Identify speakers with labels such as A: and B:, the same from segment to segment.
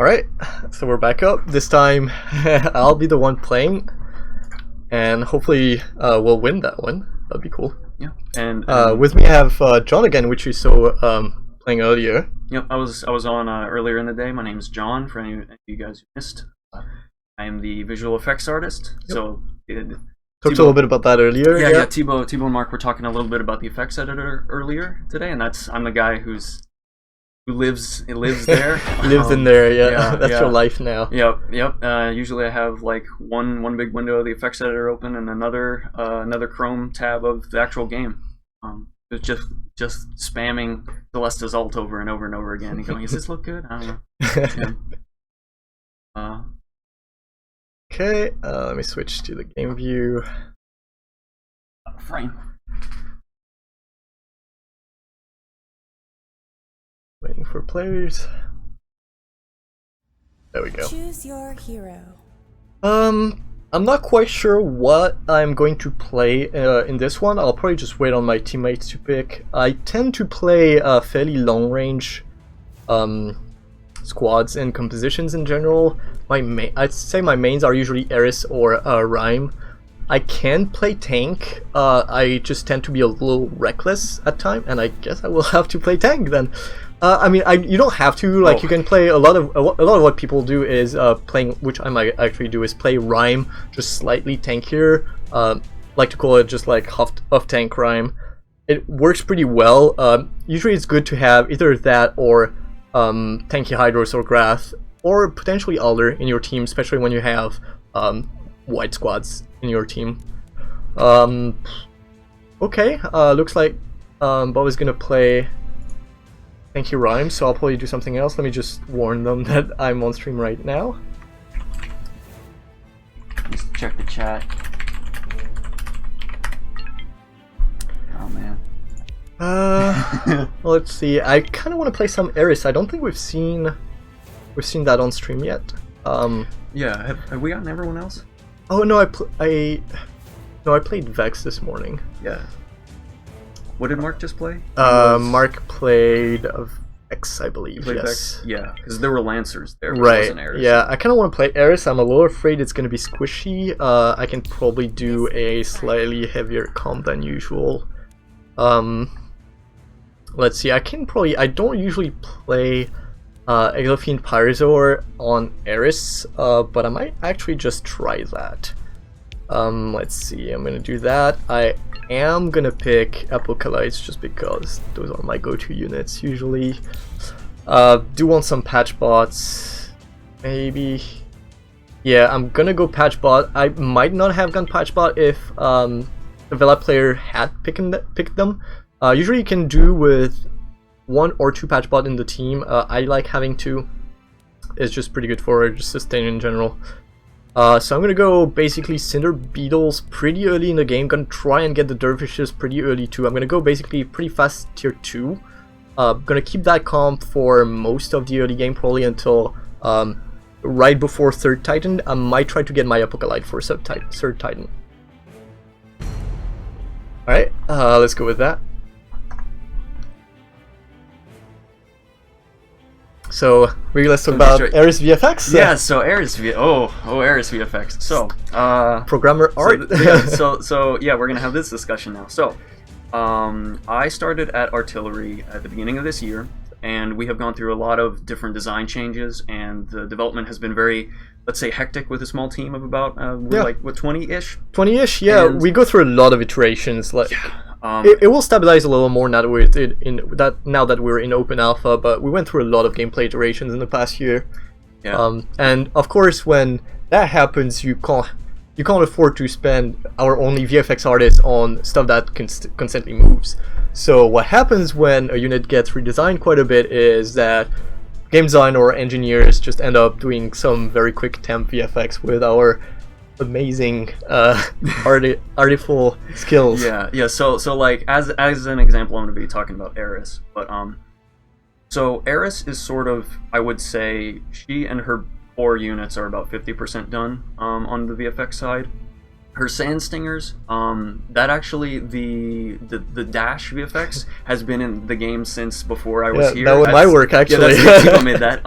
A: Alright, so we're back up. This time I'll be the one playing, and hopefully we'll win that one. That'd be cool.
B: Yeah, and
A: with me I have John again, which you saw playing earlier.
B: Yep, I was on earlier in the day. My name is John, for any of you guys who missed. I am the visual effects artist,
A: Yep.
B: so...
A: Talked a little bit about that earlier.
B: Yeah, Thibaut and Mark were talking a little bit about the effects editor earlier today, and I'm the guy who lives there.
A: Lives in there, that's your life now.
B: Yep. Usually I have like one big window of the effects editor open and another Chrome tab of the actual game. It's just spamming Celeste's alt over and over and over again and going, "Does this look good?" I don't know.
A: Okay, let me switch to the game view.
B: Frame.
A: Waiting for players. There we go.
C: Choose your hero.
A: I'm not quite sure what I'm going to play in this one. I'll probably just wait on my teammates to pick. I tend to play fairly long range squads and compositions in general. I'd say my mains are usually Eris or Rhyme. I can play tank. I just tend to be a little reckless at times, and I guess I will have to play tank then. I mean, you don't have to. Like, you can play a lot of what people do is playing, which I might actually do, is play Rhyme just slightly tankier. Like to call it just like off tank Rhyme. It works pretty well. Usually, it's good to have either that or tanky Hydros or Grath, or potentially Alder in your team, especially when you have white squads in your team. Okay, looks like Bob is gonna play Thank You Rhyme, so I'll probably do something else. Let me just warn them that I'm on stream right now.
B: Just check the chat. Oh man.
A: Let's see. I kind of want to play some Eris. I don't think we've seen that on stream yet.
B: Yeah. Have we gotten everyone else?
A: Oh no, I played Vex this morning.
B: Yeah. What did Mark just play?
A: Mark played Vex, I believe.
B: Yes. Vex? Yeah, because there were Lancers there.
A: Right. Yeah, I kind of want to play Eris. I'm a little afraid it's going to be squishy. I can probably do a slightly heavier comp than usual. Let's see. I don't usually play Exofiend Pyrosaur on Eris, but I might actually just try that. Let's see. I'm gonna do that. I am gonna pick Apocalypse just because those are my go-to units usually. Do want some patch bots, maybe. Yeah, I'm gonna go patch bot. I might not have gone patch bot if the Vela player had picked them. Usually you can do with 1 or 2 patch bot in the team. I like having 2. It's just pretty good for just sustain in general. So I'm gonna go basically Cinder Beetles pretty early in the game. Gonna try and get the Dervishes pretty early too. I'm gonna go basically pretty fast tier 2. Gonna keep that comp for most of the early game, probably until right before 3rd Titan. I might try to get my Apocalypse for 3rd Titan. Alright, let's go with that. So, really, let's talk about Eris VFX?
B: Yeah, so Eris Eris VFX. So,
A: programmer art.
B: So yeah, we're gonna have this discussion now. So, I started at Artillery at the beginning of this year, and we have gone through a lot of different design changes, and the development has been very, let's say, hectic with a small team of about like what 20-ish.
A: 20-ish, yeah. And we go through a lot of iterations, like. Yeah. It will stabilize a little more now that we're in open alpha, but we went through a lot of gameplay iterations in the past year. Yeah. And of course, when that happens, you can't afford to spend our only VFX artists on stuff that constantly moves. So what happens when a unit gets redesigned quite a bit is that game design or engineers just end up doing some very quick temp VFX with our amazing artful skills.
B: Yeah. So like as an example, I'm going to be talking about Eris, but so Eris is sort of, I would say, she and her 4 units are about 50% done on the VFX side. her Sand Stingers, that actually, the dash VFX has been in the game since before I was here.
A: That was my work, actually.
B: Yeah, that's Thibaut made that.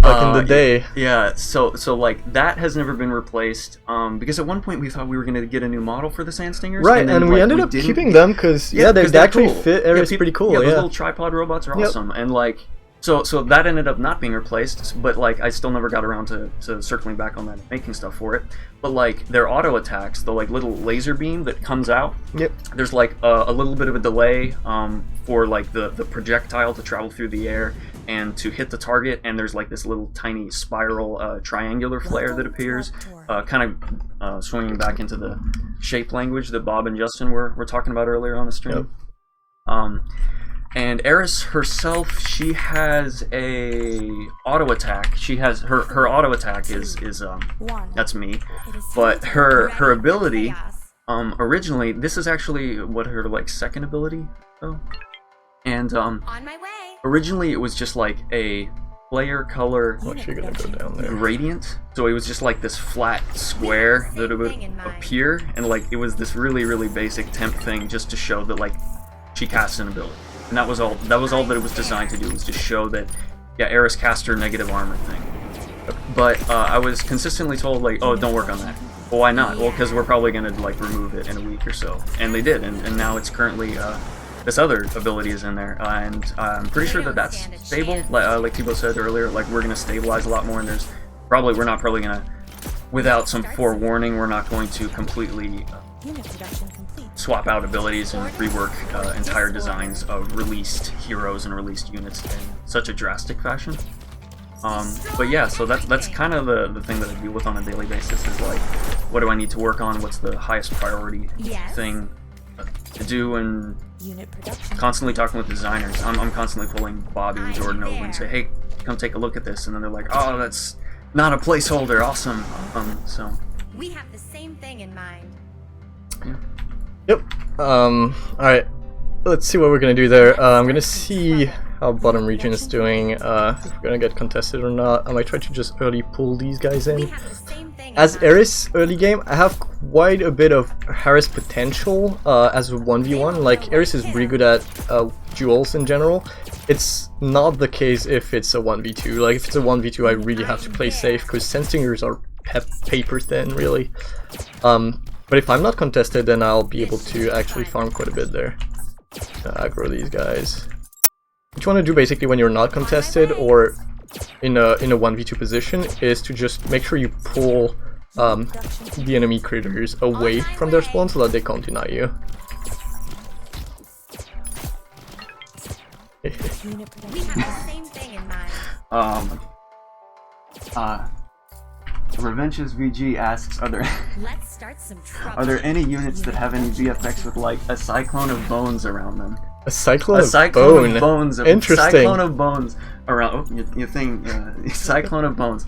A: back in the day.
B: Yeah, so like that has never been replaced. Because at one point we thought we were gonna get a new model for the Sand Stingers.
A: Right,
B: then,
A: and we
B: like,
A: ended up
B: didn't.
A: keeping them because they
B: they're
A: actually
B: cool.
A: fit Eris pretty cool.
B: Yeah,
A: Yeah,
B: those little tripod robots are awesome, and like. So that ended up not being replaced, but like I still never got around to circling back on that and making stuff for it. But like their auto attacks, the like little laser beam that comes out.
A: Yep.
B: There's like a little bit of a delay for like the projectile to travel through the air and to hit the target, and there's like this little tiny spiral triangular flare that appears, kind of swinging back into the shape language that Bob and Justin were talking about earlier on the stream. Yep. And Eris herself, she has a auto attack. She has her auto attack is that's me, but her ability originally, this is actually what her like second ability though, and
C: On my way.
B: originally it was just like a player color
A: I'm actually gonna go down there.
B: gradient, so it was just like this flat square that would appear, and like it was this really basic temp thing just to show that like she casts an ability. And that was all that it was designed to do, was to show that, yeah, Eris cast her negative armor thing. But I was consistently told, like, oh, don't work on that. Well, why not? Well, because we're probably going to, like, remove it in a week or so. And they did, and now it's currently, this other ability is in there. And I'm pretty sure that that's stable. Like Thibaut said earlier, like, we're going to stabilize a lot more, and we're not probably going to, without some forewarning, we're not going to completely swap out abilities and rework entire designs of released heroes and released units in such a drastic fashion. But yeah, so that's kind of the thing that I deal with on a daily basis, is like, what do I need to work on? What's the highest priority thing to do? And constantly talking with designers. I'm constantly pulling Bobby and Jordan over and say, hey, come take a look at this. And then they're like, oh, that's not a placeholder. Awesome. So
C: We have the same thing in mind.
B: yeah.
A: Yep. Alright. Let's see what we're gonna do there. I'm gonna see how bottom region is doing, if we're gonna get contested or not. I might try to just early pull these guys
C: We
A: in.
C: have the same thing
A: As
C: in mind.
A: Eris early game, I have quite a bit of Harris potential as a 1v1. Like, Eris is pretty good at duels in general. It's not the case if it's a 1v2. Like, if it's a 1v2, I really have to play safe, because Sand Stingers are paper thin, really. But if I'm not contested, then I'll be able to actually farm quite a bit there. Aggro these guys. What you want to do basically when you're not contested or in a 1v2 position is to just make sure you pull the enemy critters away from their spawn so that they can't deny you.
C: We have the same thing in mind.
B: Revenge's VG asks,
C: Let's start some trouble.
B: are there any units that have any VFX with like a cyclone of bones around them?
A: A cyclone
B: A
A: of
B: cyclone
A: bone.
B: of bones.
A: Interesting.
B: Cyclone of bones around. Oh, your thing. Cyclone of bones.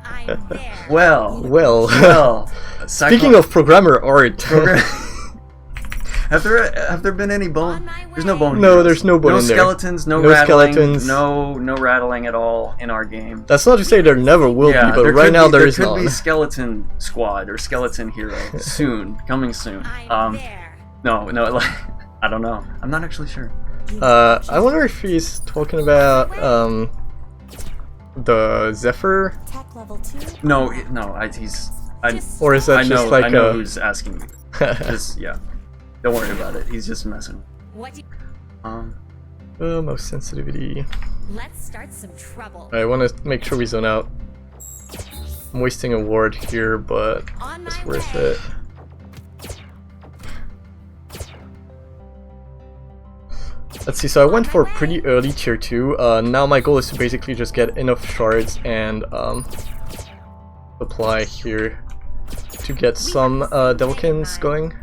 C: I'm there.
B: Well.
A: Well, speaking of programmer art,
B: have there been any bone?
C: On my
B: There's no
C: way.
B: bone.
A: No,
B: heroes.
A: there's no bone
B: No
A: in there.
B: skeletons. No
A: No
B: rattling.
A: skeletons.
B: No rattling at all in our game.
A: that's not to say there never will
B: Yeah,
A: be, but
B: there
A: right
B: could
A: now
B: be,
A: there is
B: could
A: none.
B: be skeleton squad or skeleton hero soon, coming soon.
C: I'm there.
B: No, like, I don't know. I'm not actually sure.
A: I wonder if he's talking about the Zephyr,
C: Tech level 2.
B: No,
A: or is that
B: I know,
A: just like
B: I know
A: a?
B: who's asking me. Just, yeah. Don't worry about it. He's just messing.
C: What do
A: Most sensitivity.
C: Let's start some trouble.
A: I want to make sure we zone out. I'm wasting a ward here, but
C: On
A: it's
C: my
A: worth
C: way.
A: it. Let's see, so I went for pretty early tier 2. Now my goal is to basically just get enough shards and apply here to get some Devilkins going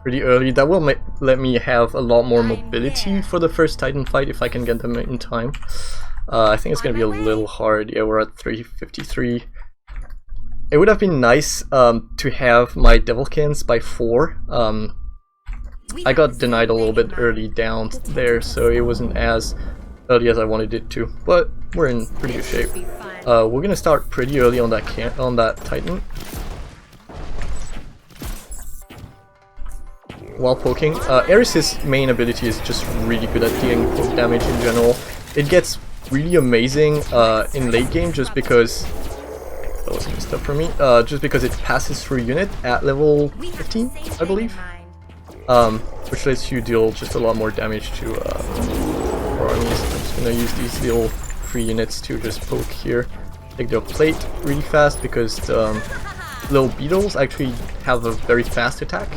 A: pretty early. That will let me have a lot more mobility for the first Titan fight if I can get them in time. I think it's gonna be a little hard. Yeah, we're at 353. It would have been nice to have my Devilkins by 4. I got denied a little bit early down there, so it wasn't as early as I wanted it to, but we're in pretty good shape. We're gonna start pretty early on that Titan. While poking, Eris' main ability is just really good at dealing poke damage in general. It gets really amazing in late game, just because that was messed up for me. Just because it passes through unit at level 15, I believe, which lets you deal just a lot more damage to our armies. I'm just gonna use these little free units to just poke here, take their plate really fast, because the little beetles actually have a very fast attack.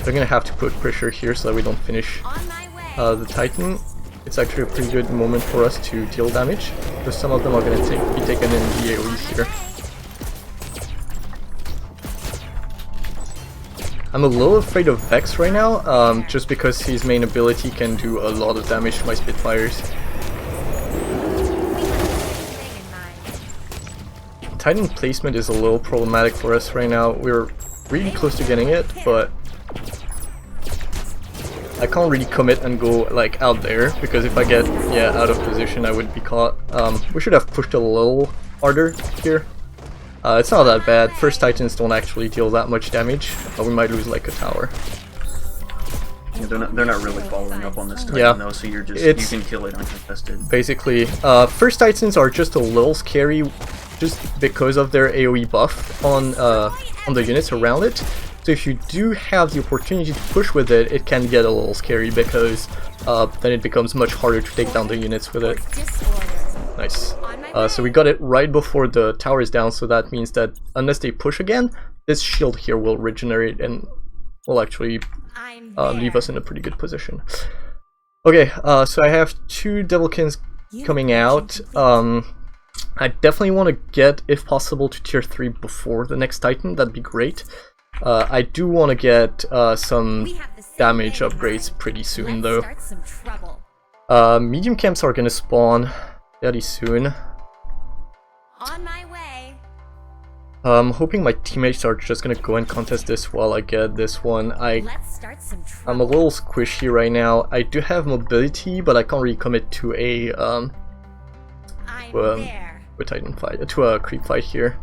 A: They're gonna have to put pressure here so that we don't finish the Titan. It's actually a pretty good moment for us to deal damage, because some of them are gonna be taken in the AoE here. I'm a little afraid of Vex right now, just because his main ability can do a lot of damage to my Spitfires. Titan placement is a little problematic for us right now. We're really close to getting it, but I can't really commit and go like out there, because if I get out of position I would be caught. We should have pushed a little harder here. It's not that bad. First Titans don't actually deal that much damage, but we might lose like a tower.
B: Yeah, they're not really following up on this Titan though, so you can kill it uncontested.
A: Basically, first Titans are just a little scary, just because of their AoE buff on the units around it. So if you do have the opportunity to push with it, it can get a little scary, because then it becomes much harder to take down the units with it. Nice. So we got it right before the tower is down, so that means that unless they push again, this shield here will regenerate and will actually leave us in a pretty good position. Okay, so I have 2 Devilkins coming out. I definitely want to get, if possible, to tier 3 before the next Titan. That'd be great. I do want to get some damage upgrades pretty soon, though. Medium camps are going to spawn fairly soon.
C: On my way.
A: I'm hoping my teammates are just going to go and contest this while I get this one. I'm a little squishy right now. I do have mobility, but I can't really commit to a Titan fight, to a creep fight here.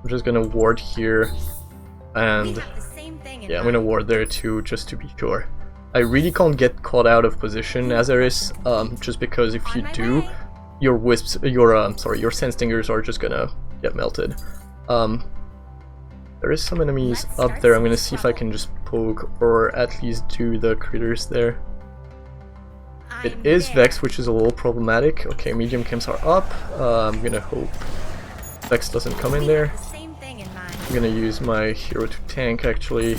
A: I'm just gonna ward here, and yeah, I'm gonna ward there too, just to be sure. I really can't get caught out of position as Eris, just because if you do, your wisps, your sense stingers are just gonna get melted. There is some enemies up there. I'm gonna see if I can just poke, or at least do the critters there. It is Vex, which is a little problematic. Okay, medium camps are up. I'm gonna hope Vex doesn't come in there. I'm gonna use my hero to tank, actually.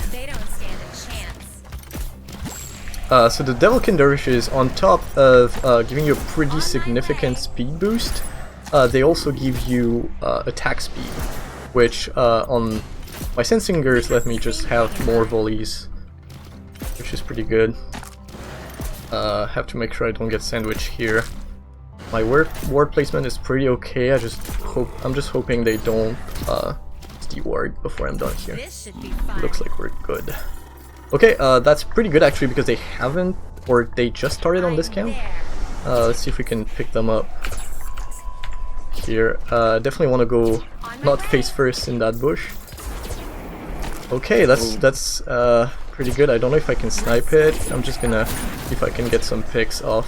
A: So the Devilkin Dervishes, on top of giving you a pretty significant speed boost, they also give you attack speed, which on my Sensingers let me just have more volleys, which is pretty good. Have to make sure I don't get sandwiched here. My ward placement is pretty okay. I'm just hoping they don't de-ward before I'm done here. Looks like we're good. Okay, that's pretty good actually, because they haven't, or they just started on this camp. Let's see if we can pick them up here. Definitely want to go not face first in that bush. Okay, that's pretty good. I don't know if I can snipe it. I'm just gonna see if I can get some picks off.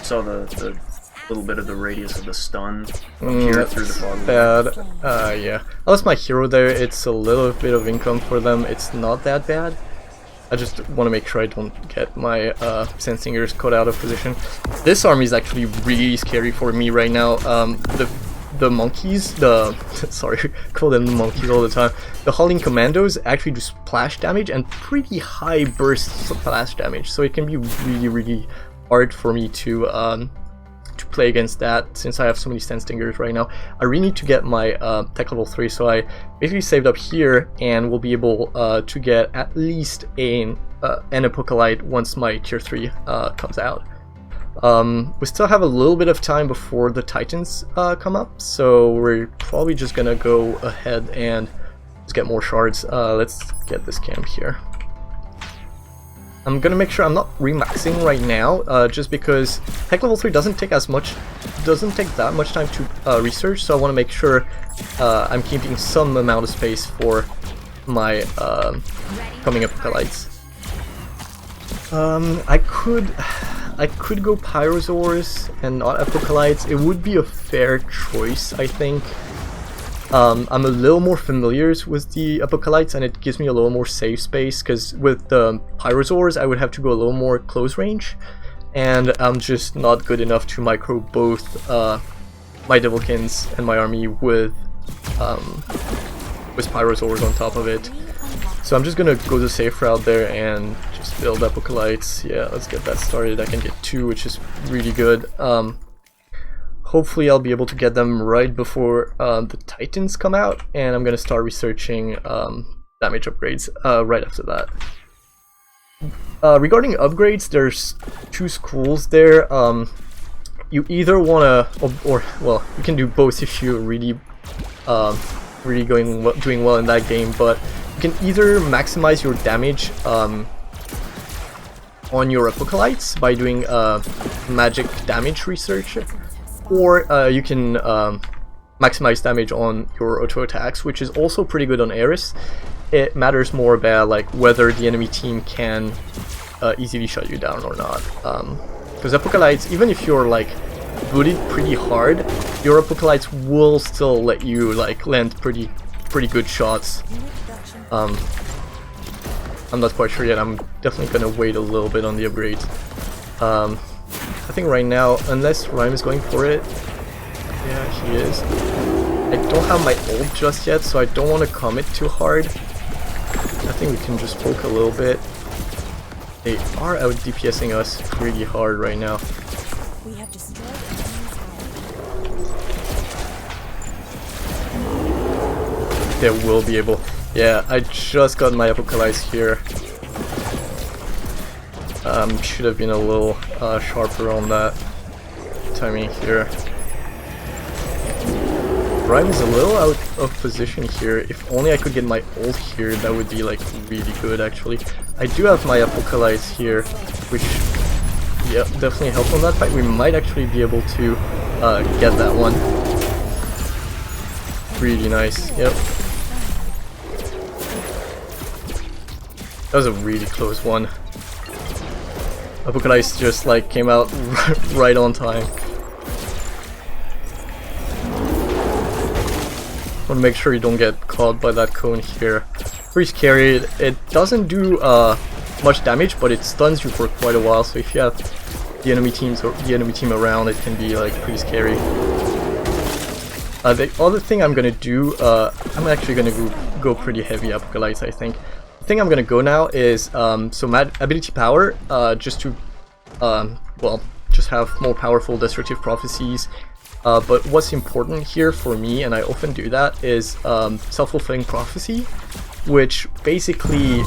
B: Saw the little bit of the radius of the stun here through the fog.
A: Bad. Yeah. I lost my hero there. It's a little bit of income for them. It's not that bad. I just want to make sure I don't get my Sensingers caught out of position. This army is actually really scary for me right now. The monkeys, sorry, call them the monkeys all the time. The Hauling Commandos actually do splash damage and pretty high burst splash damage, so it can be really hard for me to play against that, since I have so many Sense Stingers right now. I really need to get my tech level 3, so I basically saved up here and will be able to get at least an Apocalypse once my tier 3 comes out. We still have a little bit of time before the Titans come up, so we're probably just gonna go ahead and just get more shards. Let's get this camp here. I'm gonna make sure I'm not remaxing right now, just because tech level 3 doesn't take that much time to research, so I want to make sure I'm keeping some amount of space for my coming Apocalypse. I could go Pyrosaurs and not Apocalypse. It would be a fair choice, I think. I'm a little more familiar with the Apocalypse, and it gives me a little more save space, because with the Pyrosaurs I would have to go a little more close range, and I'm just not good enough to micro both my Devilkins and my army with Pyrosaurs on top of it. So I'm just gonna go the safe route there and just build Apocalypse. Yeah, let's get that started. I can get 2, which is really good. Hopefully I'll be able to get them right before the Titans come out, and I'm gonna start researching damage upgrades right after that. Regarding upgrades, there's 2 schools there. You either wanna, or well, you can do both if you're really doing well in that game, but you can either maximize your damage on your Apocalypse by doing magic damage research, or you can maximize damage on your auto attacks, which is also pretty good on Eris. It matters more about like whether the enemy team can easily shut you down or not. Because Apocalypse, even if you're like bullied pretty hard, your Apocalypse will still let you like land pretty good shots. I'm not quite sure yet. I'm definitely gonna wait a little bit on the upgrades. I think right now, unless Rhyme is going for it, yeah, he is. I don't have my ult just yet, so I don't want to commit too hard. I think we can just poke a little bit. They are out DPSing us pretty hard right now.
C: We have destroyed
A: They will be able. Yeah, I just got my Apocalypse here. Should have been a little sharper on that timing here. Rhyme is a little out of position here. If only I could get my ult here, that would be like really good actually. I do have my Apocalypse here, which yeah, definitely help on that fight. We might actually be able to get that one. Really nice, yep. That was a really close one. Apocalypse just like came out right on time. Want to make sure you don't get caught by that cone here. Pretty scary. It doesn't do much damage, but it stuns you for quite a while. So if you have the enemy teams or the enemy team around, it can be like pretty scary. The other thing I'm gonna do, I'm actually gonna go pretty heavy Apocalypse, I think. The thing I'm gonna go now is so ability power, just to well, just have more powerful destructive prophecies. But what's important here for me, and I often do that, is self-fulfilling prophecy, which basically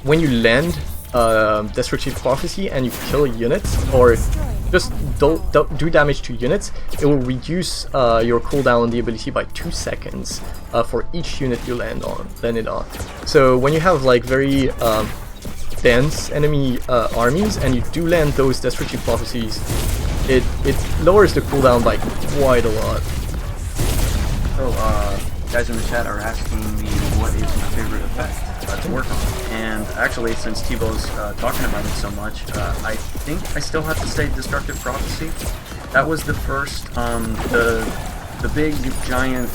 A: when you land destructive prophecy and you kill units, or just don't do damage to units, it will reduce your cooldown on the ability by 2 seconds for each unit you land it on. So when you have like very dense enemy armies and you do land those destructive prophecies, it lowers the cooldown by quite a lot.
B: So guys in the chat are asking me what is my favorite effect to work on, and actually since Thibaut's talking about it so much, I think I still have to say Destructive Prophecy. That was the first, the big giant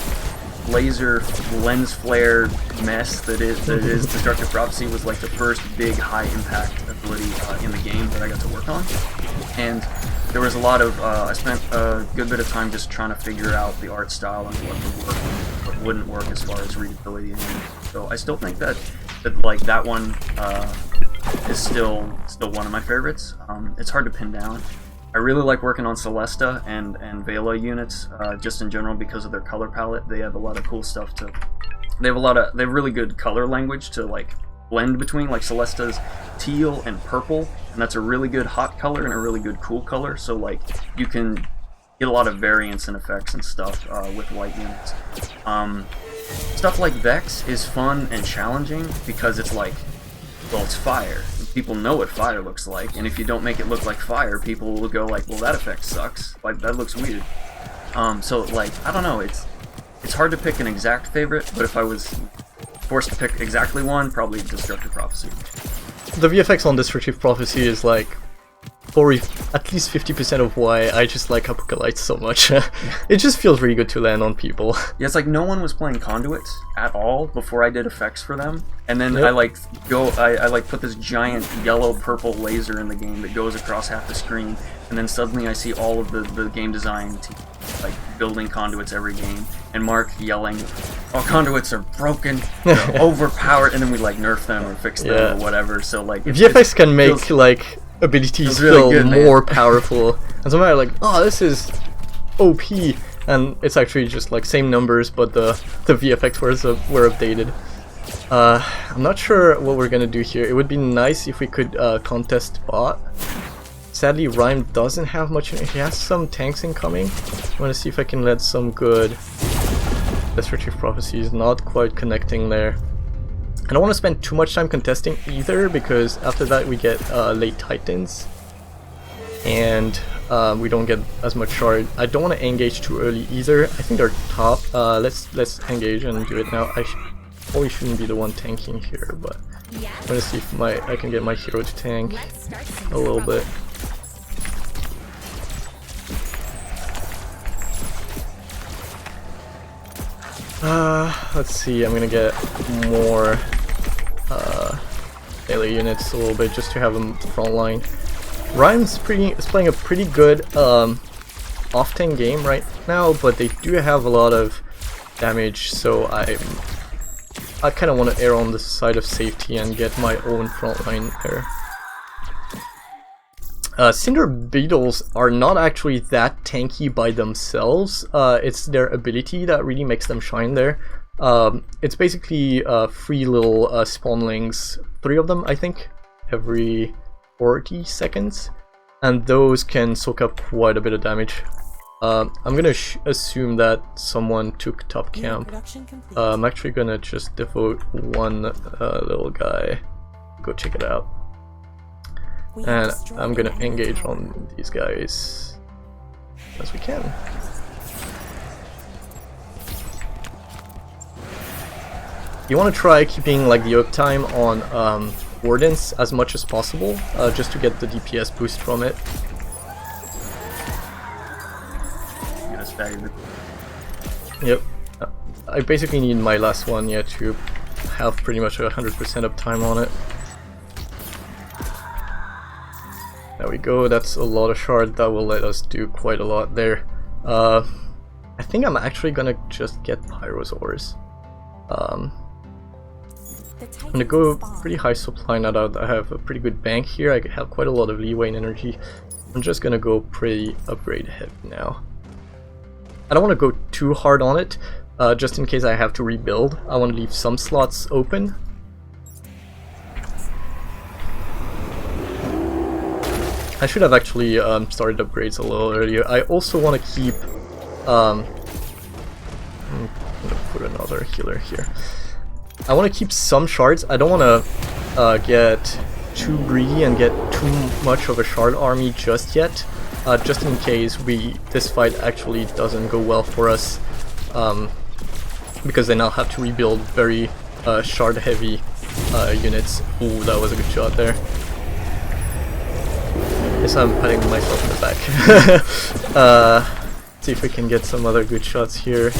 B: laser lens flare mess that is Destructive Prophecy was like the first big high impact ability in the game that I got to work on, and there was a lot of, I spent a good bit of time just trying to figure out the art style and what would work and what wouldn't work as far as readability. So I still think that like that one is still one of my favorites. It's hard to pin down. I really like working on Celesta and Vela units, just in general because of their color palette. They have a lot of cool stuff to. They have really good color language to like blend between. Like Celesta's teal and purple, and that's a really good hot color and a really good cool color. So like you can get a lot of variance and effects and stuff with white units. Stuff like Vex is fun and challenging because it's like, well, it's fire. People know what fire looks like, and if you don't make it look like fire, people will go like, well, that effect sucks. Like that looks weird. So like I don't know. It's hard to pick an exact favorite, but if I was forced to pick exactly one, probably Destructive Prophecy.
A: The VFX on Destructive Prophecy is like or at least 50% of why I just like Apocalypse so much. It just feels really good to land on people.
B: Yeah, it's like no one was playing Conduits at all before I did effects for them, and then
A: Yep.
B: I like put this giant yellow-purple laser in the game that goes across half the screen, and then suddenly I see all of the game design team like building Conduits every game, and Mark yelling, "Oh, Conduits are broken, they're overpowered," and then we like nerf them or fix them
A: Yeah.
B: or whatever. So like
A: VFX can make
B: feels-
A: like abilities
B: feels really
A: feel
B: good, man.
A: more powerful, and somebody like, oh, this is OP, and it's actually just like same numbers, but the VFX were updated. I'm not sure what we're gonna do here. It would be nice if we could contest bot. Sadly, Rhyme doesn't have much. He has some tanks incoming. I want to see if I can let some good Destructive Prophecies. Not quite connecting there. I don't want to spend too much time contesting either, because after that we get late Titans, and we don't get as much shard. I don't want to engage too early either. I think they're top. Let's engage and do it now. I probably shouldn't be the one tanking here, but
C: Yes.
A: I'm gonna see if I can get my hero to tank
C: Let's start some
A: a little
C: trouble.
A: bit. Let's see, I'm gonna get more melee units a little bit just to have them front line. Rhyme's is playing a pretty good off-tank game right now, but they do have a lot of damage, so I kind of want to err on the side of safety and get my own front line there. Cinder Beetles are not actually that tanky by themselves. It's their ability that really makes them shine there. It's basically 3 little spawnlings, 3 of them I think, every 40 seconds, and those can soak up quite a bit of damage. I'm gonna assume that someone took top camp. I'm actually gonna just devote one little guy. Go check it out. And I'm gonna engage on these guys as we can. You want to try keeping like the uptime on Wardens as much as possible, just to get the DPS boost from it.
B: Get a stagger.
A: Yep. I basically need my last one, yeah, to have pretty much 100% uptime on it. There we go, that's a lot of shard. That will let us do quite a lot there. I think I'm actually gonna just get Pyro's ores. I'm gonna go pretty high supply now that I have a pretty good bank here. I have quite a lot of leeway in energy. I'm just gonna go pretty upgrade heavy now. I don't want to go too hard on it, just in case I have to rebuild. I want to leave some slots open. I should have actually started upgrades a little earlier. I also want to keep... I'm gonna put another healer here. I want to keep some shards. I don't want to get too greedy and get too much of a shard army just yet. Just in case this fight actually doesn't go well for us. Because they now have to rebuild very shard heavy units. Ooh, that was a good shot there. Guess I'm patting myself in the back. See if we can get some other good shots here.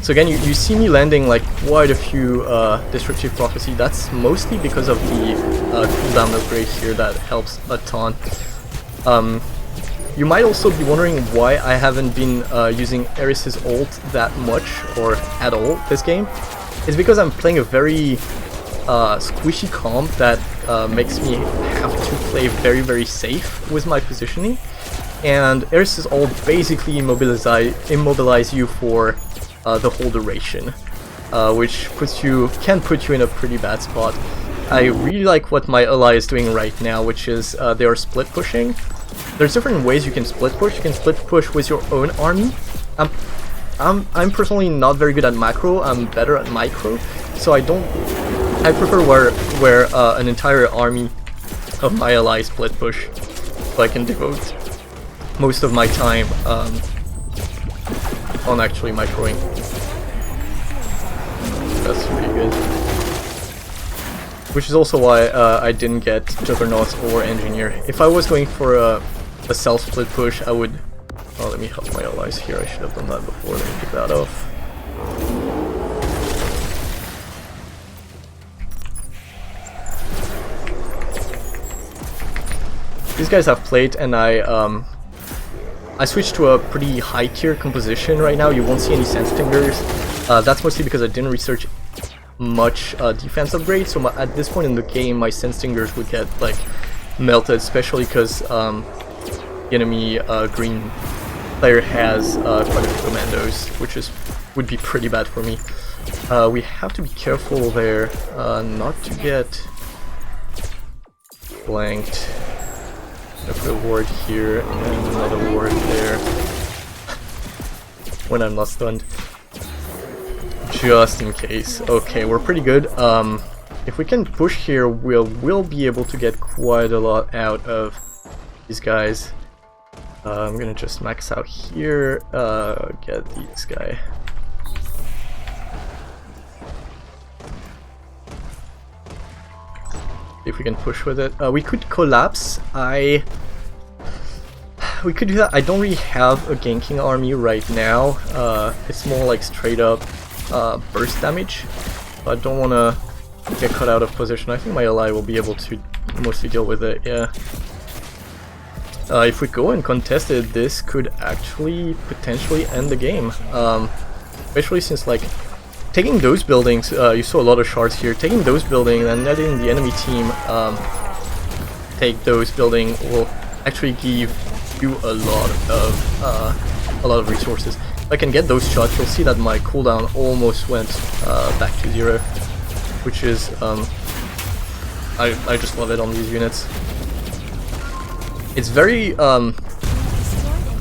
A: So again, you see me landing like quite a few Destructive Prophecy. That's mostly because of the cooldown upgrade here that helps a ton. You might also be wondering why I haven't been using Eris' ult that much or at all this game. It's because I'm playing a very squishy comp that makes me have to play very, very safe with my positioning. And Eris' ult basically immobilize you for the whole duration, which can put you in a pretty bad spot. I really like what my ally is doing right now, which is they are split pushing. There's different ways you can split push. You can split push with your own army. I'm personally not very good at macro. I'm better at micro, so I prefer where an entire army of my allies split push, so I can devote most of my time on actually microing. That's pretty good. which is also why I didn't get Juggernaut or Engineer. If I was going for a self-split push, I would... Oh, let me help my allies here. I should have done that before. Let me pick that off. These guys have plate, and I switched to a pretty high tier composition right now. You won't see any sense fingers. That's mostly because I didn't research much defense upgrades. So at this point in the game, my sense fingers would get like melted, especially because the enemy green player has quite a few commandos, which would be pretty bad for me. We have to be careful there, not to get blanked. I put a ward here and another ward there when I'm not stunned, just in case. Okay, we're pretty good. If we can push here, we'll be able to get quite a lot out of these guys. I'm gonna just max out here, get this guy. If we can push with it. We could collapse. We could do that. I don't really have a ganking army right now. It's more like straight up burst damage. I don't want to get caught out of position. I think my ally will be able to mostly deal with it, yeah. If we go and contest it, this could actually potentially end the game. Especially since, like, taking those buildings, you saw a lot of shards here, taking those buildings and letting the enemy team take those buildings will actually give you a lot of resources. If I can get those shots, you'll see that my cooldown almost went back to 0, which is, I just love it on these units. It's very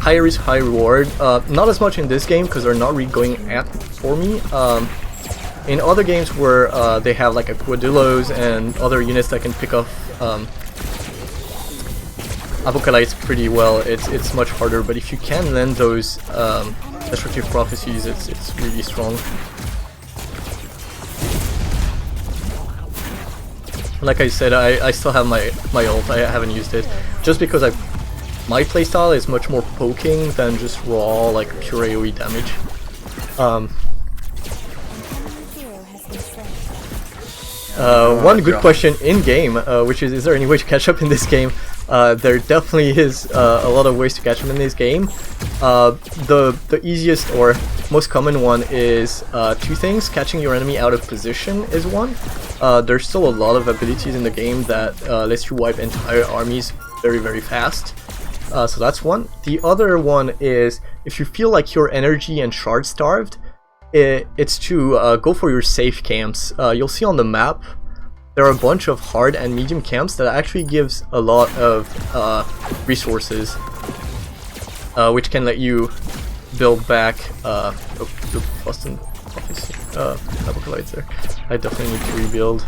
A: high risk, high reward. Not as much in this game because they're not really going for me. In other games where they have like Aquadillos and other units that can pick up Apocalypse pretty well, it's much harder. But if you can land those destructive prophecies, it's really strong. Like I said, I still have my ult. I haven't used it just because my playstyle is much more poking than just raw like pure AoE damage. One good question in game, which is there any way to catch up in this game? There definitely is a lot of ways to catch up in this game. The easiest or most common one is two things. Catching your enemy out of position is one. There's still a lot of abilities in the game that lets you wipe entire armies very, very fast. So that's one. The other one is if you feel like you're energy and shard starved, it's to go for your safe camps. You'll see on the map there are a bunch of hard and medium camps that actually gives a lot of resources, which can let you build back the Boston office. Apocalypse there. I definitely need to rebuild,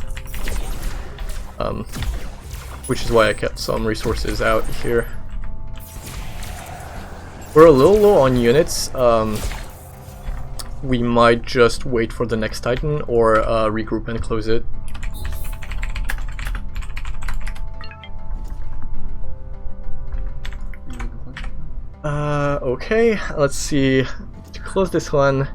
A: which is why I kept some resources out here. We're a little low on units. We might just wait for the next Titan or regroup and close it. Okay, let's see. To close this one,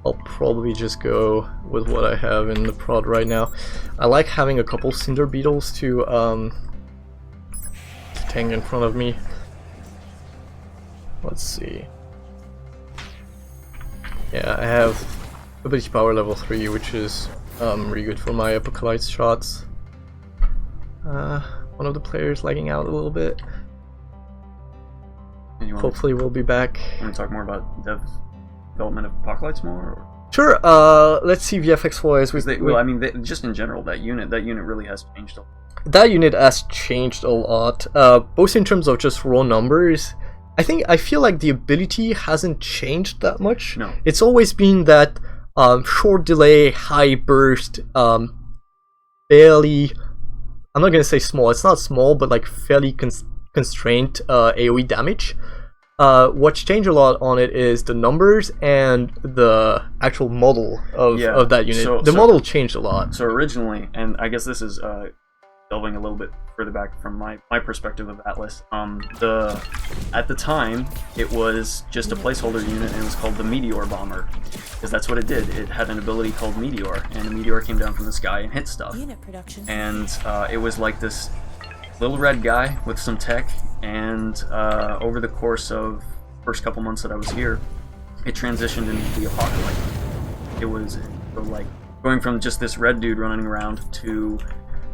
A: I'll probably just go with what I have in the prod right now. I like having a couple Cinder Beetles to tank in front of me. Let's see. Yeah, I have ability power level 3, which is really good for my Apocalypse shots. One of the players lagging out a little bit. Hopefully we'll be back.
B: Want to talk more about development of Apocalypse more? Or?
A: Sure. Let's see VFX wise.
B: Well, I mean, just in general, that unit really has changed a lot.
A: That unit has changed a lot, both in terms of just raw numbers. I feel like the ability hasn't changed that much.
B: No.
A: It's always been that short delay, high burst, fairly, I'm not gonna say small, it's not small, but like fairly constrained AoE damage. what's changed a lot on it is the numbers and the actual model of that unit. The model changed a lot.
B: So originally, and I guess this is delving a little bit further back from my perspective of Atlas. At the time, it was just a placeholder unit, and it was called the Meteor Bomber, because that's what it did. It had an ability called Meteor, and a meteor came down from the sky and hit stuff. And it was like this little red guy with some tech, and over the course of the first couple months that I was here, it transitioned into the Apocalypse. It was like going from just this red dude running around to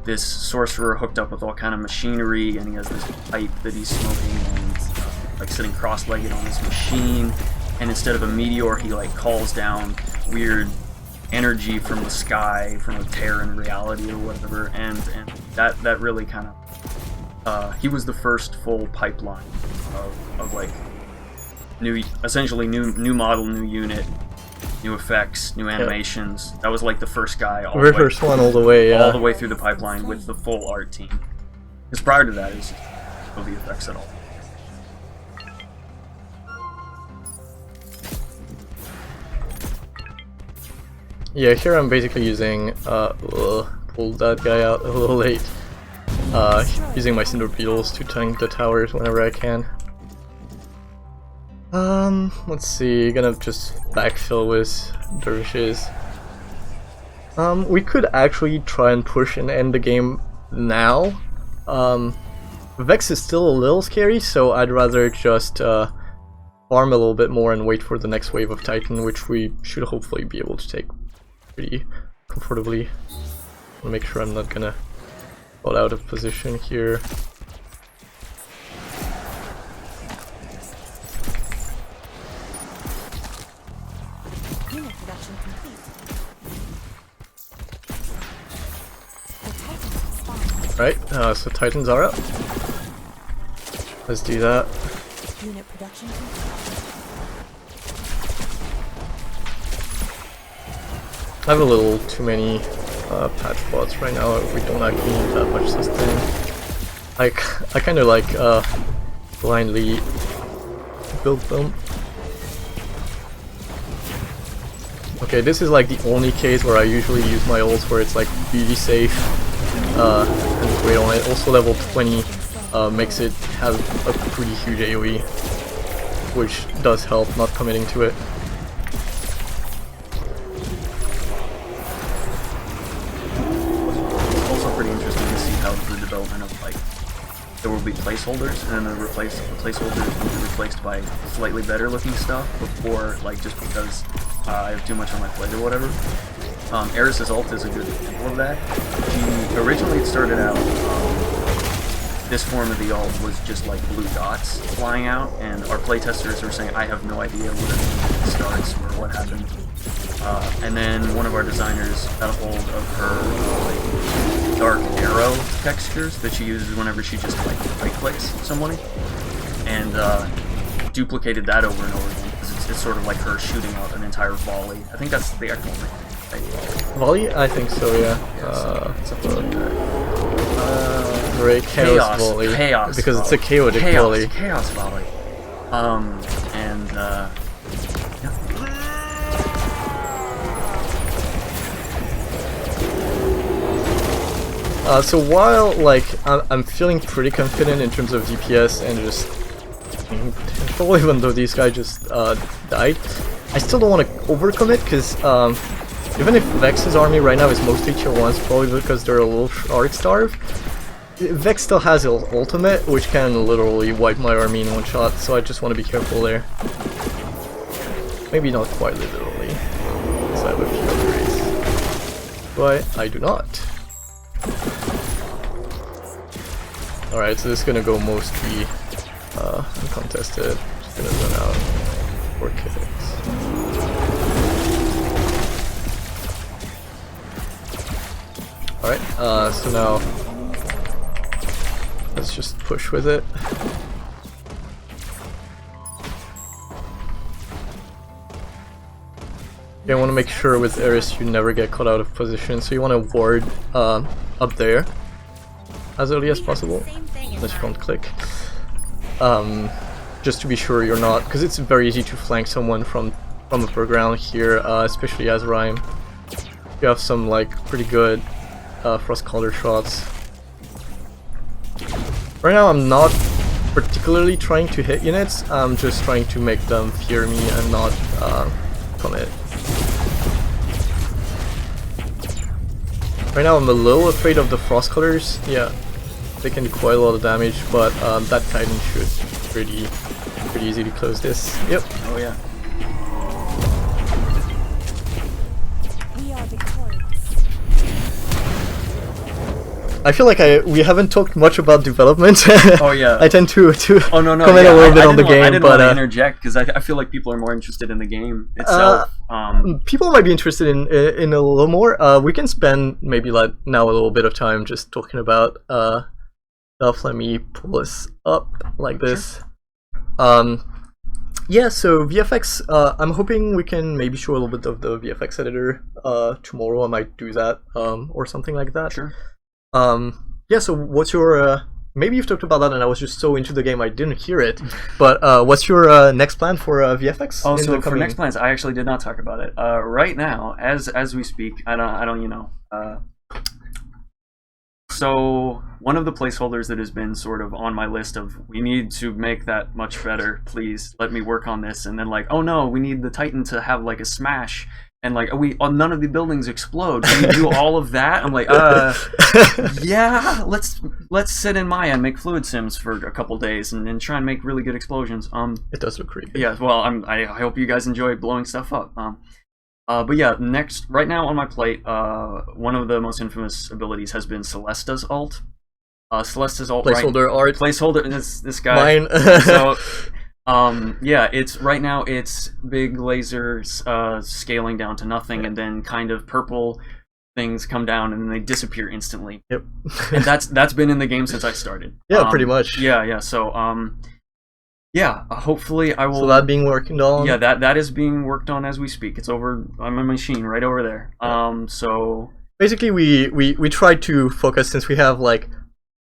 B: this sorcerer hooked up with all kind of machinery, and he has this pipe that he's smoking, and like sitting cross-legged on this machine, and instead of a meteor, he like calls down weird energy from the sky, from a tear in reality or whatever, and that really kind of he was the first full pipeline of like essentially new model, new unit, new effects, new animations. That was like the first guy all the
A: first one all the way,
B: all the way through the pipeline with the full art team. Because prior to that, it was no VFX at all.
A: Yeah, here I'm basically using pulled that guy out a little late. Using my Cinder Beetles to tank the towers whenever I can. Let's see, gonna just backfill with dervishes. We could actually try and push and end the game now. Vex is still a little scary, so I'd rather just farm a little bit more and wait for the next wave of Titan, which we should hopefully be able to take pretty comfortably. I'll make sure I'm not gonna fall out of position here. Right, so Titans are up. Let's do that.
C: Unit production.
A: I have a little too many patch bots right now. We don't actually need that much sustain. I kind of like blindly build them. Okay, this is like the only case where I usually use my ults where it's like really safe and great on it. Also level 20 makes it have a pretty huge AoE, which does help not committing to it.
B: Also pretty interesting to see how the development of like there will be placeholders, and then the placeholders will be replaced by slightly better looking stuff before, like, just because I have too much on my plate or whatever. Eris' ult is a good example of that. Originally it started out, this form of the ult was just like blue dots flying out, and our playtesters were saying, I have no idea where it starts or what happened. And then one of our designers got a hold of her like dark arrow textures that she uses whenever she just like right-clicks somebody, and duplicated that over and over again, because it's sort of like her shooting out an entire volley. I think that's the actual name.
A: Volley? I think so, yeah.
B: Something like that.
A: Great chaos volley.
B: Chaos
A: because
B: volley.
A: it's a chaotic volley.
B: Chaos volley.
A: So while like I'm feeling pretty confident in terms of DPS and just potential, even though these guys just died, I still don't want to overcommit, because even if Vex's army right now is mostly tier 1s, probably because they're a little shard starved, Vex still has his ultimate, which can literally wipe my army in one shot, so I just want to be careful there. Maybe not quite literally, because I have a few upgrades. But I do not. Alright, so this is gonna go mostly uncontested. Just gonna run out 4 kicks. Alright, so now let's just push with it. Yeah, I want to make sure with Eris you never get caught out of position, so you want to ward up there as early as possible, unless you don't click. just to be sure you're not, because it's very easy to flank someone from the foreground here, especially as Rhyme. You have some like pretty good frost color shots. Right now I'm not particularly trying to hit units, I'm just trying to make them fear me and not commit. Right now I'm a little afraid of the frost colors. Yeah, they can do quite a lot of damage, but that Titan should pretty easy to close this. Yep.
B: Oh yeah.
C: We are victorious.
A: I feel like we haven't talked much about development.
B: Oh yeah.
A: I tend to
B: oh, no,
A: comment a little bit on the game,
B: I didn't
A: but
B: want to interject because I feel like people are more interested in the game itself.
A: People might be interested in a little more. We can spend maybe like now a little bit of time just talking about stuff. Let me pull this up like this. Sure. Yeah, so VFX, I'm hoping we can maybe show a little bit of the VFX editor tomorrow. I might do that or something like that.
B: Sure.
A: Yeah, so what's your maybe you've talked about that and I was just so into the game I didn't hear it, but what's your next plan for VFX?
B: Oh, so for next plans, I actually did not talk about it. Right now, as we speak, I don't you know. So one of the placeholders that has been sort of on my list of we need to make that much better, please let me work on this, and then like, oh no, we need the Titan to have like a smash, and like none of the buildings explode. Can you do all of that? I'm like, yeah, let's sit in Maya and make fluid sims for a couple days and try and make really good explosions.
A: It does look pretty good.
B: Yeah, well, I hope you guys enjoy blowing stuff up. But yeah, right now on my plate, one of the most infamous abilities has been Celesta's ult. Celesta's ult,
A: placeholder art.
B: Placeholder. This guy.
A: Mine.
B: So, yeah, right now it's big lasers scaling down to nothing, and then kind of purple things come down and then they disappear instantly.
A: Yep.
B: And that's been in the game since I started.
A: Yeah, pretty much.
B: Yeah. So yeah, hopefully I will.
A: So that being worked on.
B: Yeah, that is being worked on as we speak. It's over on my machine right over there. So
A: basically, we tried to focus, since we have like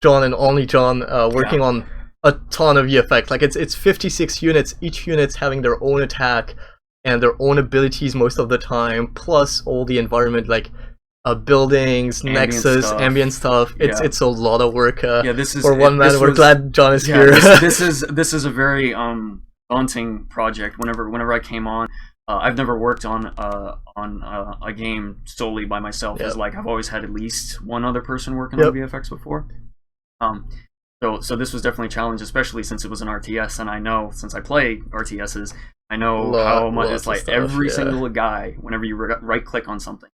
A: John and only John working on a ton of VFX. Like it's 56 units. Each unit's having their own attack and their own abilities most of the time, plus all the environment like buildings, nexus, ambient stuff. It's a lot of work.
B: Yeah, this is
A: for one man. We're glad John is here.
B: This is a very daunting project. Whenever I came on, I've never worked on a game solely by myself. It's like I've always had at least one other person working on VFX before. So this was definitely a challenge, especially since it was an RTS, and I know, since I play RTSs, I know how much it's like every single guy, whenever you right click on something,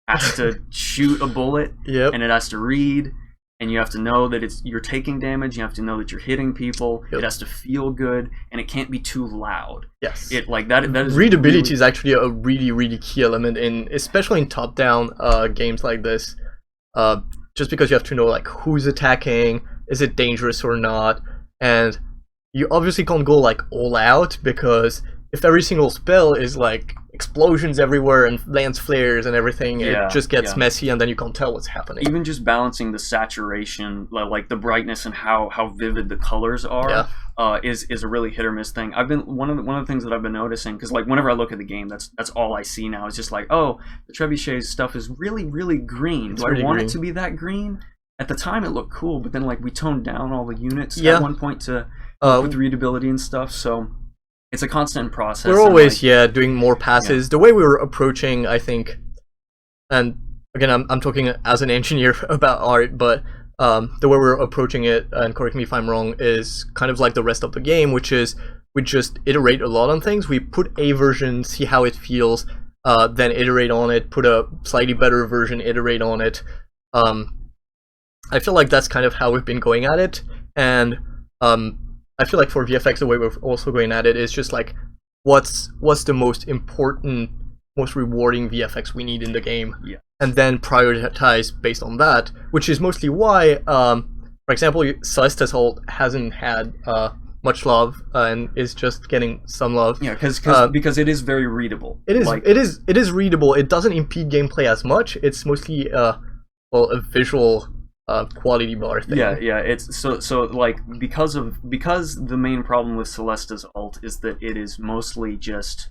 B: has to shoot a bullet, and it has to read, and you have to know that you're taking damage, you have to know that you're hitting people, it has to feel good, and it can't be too loud.
A: Yes.
B: It like that is
A: readability
B: really,
A: is actually a really key element especially in top-down games like this. Just because you have to know like who's attacking, is it dangerous or not, and you obviously can't go like all out, because if every single spell is like explosions everywhere and lance flares and everything, it just gets messy, and then you can't tell what's happening.
B: Even just balancing the saturation, like the brightness and how vivid the colors are, is a really hit or miss thing. I've been one of the things that I've been noticing, because like whenever I look at the game, that's all I see now. It's just like, oh, the Trebuchet's stuff is really green. Do I want it to be that green? At the time, it looked cool, but then like we toned down all the units at one point to with readability and stuff. So it's a constant process.
A: We're always doing more passes. The way we were approaching, I think, and again, I'm talking as an engineer about art, but the way we're approaching it, and correct me if I'm wrong, is kind of like the rest of the game, which is we just iterate a lot on things. We put a version, see how it feels, then iterate on it, put a slightly better version, iterate on it. I feel like that's kind of how we've been going at it, and I feel like for VFX, the way we're also going at it is just like, what's the most important, most rewarding VFX we need in the game, and then prioritize based on that, which is mostly why, for example, Celesta's ult hasn't had much love and is just getting some love.
B: Yeah, because it is very readable.
A: It is readable. It doesn't impede gameplay as much. It's mostly a visual quality bar thing.
B: Yeah. It's so like because the main problem with Celesta's ult is that it is mostly just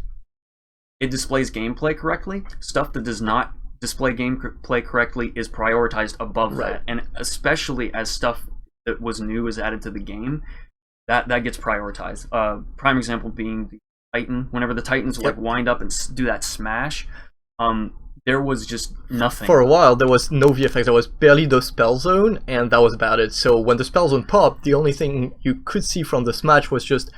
B: it displays gameplay correctly. Stuff that does not display gameplay correctly is prioritized above that, and especially as stuff that was new is added to the game, that gets prioritized. Prime example being the Titan. Whenever the Titans like wind up and do that smash, there was just nothing.
A: For a while, there was no VFX. There was barely the spell zone, and that was about it. So when the spell zone popped, the only thing you could see from the smash was just,